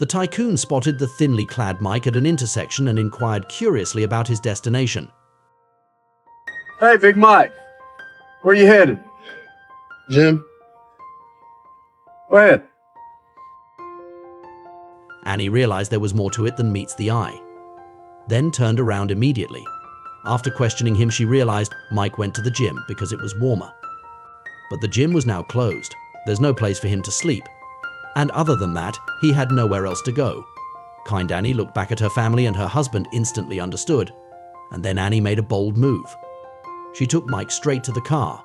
The tycoon spotted the thinly clad Mike at an intersection and inquired curiously about his destination. Hey, Big Mike. Where you headed? Jim? Where? Annie realized there was more to it than meets the eye, then turned around immediately. After questioning him, she realized Mike went to the gym because it was warmer. But the gym was now closed. There's no place for him to sleep. And other than that, he had nowhere else to go. Kind Annie looked back at her family and her husband instantly understood. And then Annie made a bold move. She took Mike straight to the car.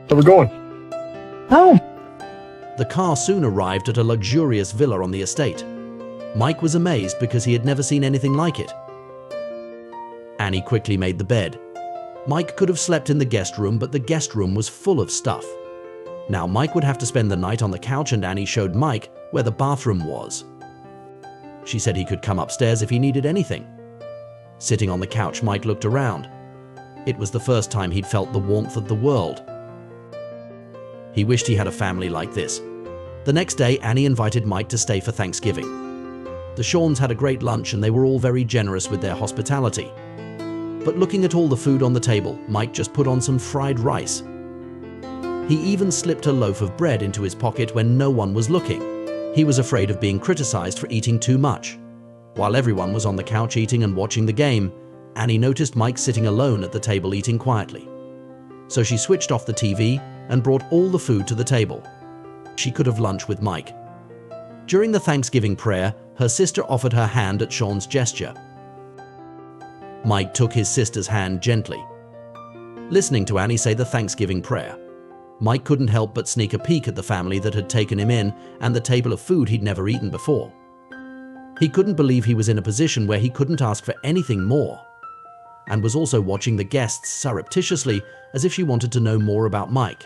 Where we going? Home. The car soon arrived at a luxurious villa on the estate. Mike was amazed because he had never seen anything like it. Annie quickly made the bed. Mike could have slept in the guest room, but the guest room was full of stuff. Now Mike would have to spend the night on the couch, and Annie showed Mike where the bathroom was. She said he could come upstairs if he needed anything. Sitting on the couch, Mike looked around. It was the first time he'd felt the warmth of the world. He wished he had a family like this. The next day, Annie invited Mike to stay for Thanksgiving. The Shawns had a great lunch and they were all very generous with their hospitality. But looking at all the food on the table, Mike just put on some fried rice. He even slipped a loaf of bread into his pocket when no one was looking. He was afraid of being criticized for eating too much. While everyone was on the couch eating and watching the game, Annie noticed Mike sitting alone at the table eating quietly. So she switched off the TV and brought all the food to the table. She could have lunch with Mike. During the Thanksgiving prayer, her sister offered her hand at Sean's gesture. Mike took his sister's hand gently. Listening to Annie say the Thanksgiving prayer, Mike couldn't help but sneak a peek at the family that had taken him in and the table of food he'd never eaten before. He couldn't believe he was in a position where he couldn't ask for anything more, and was also watching the guests surreptitiously as if she wanted to know more about Mike.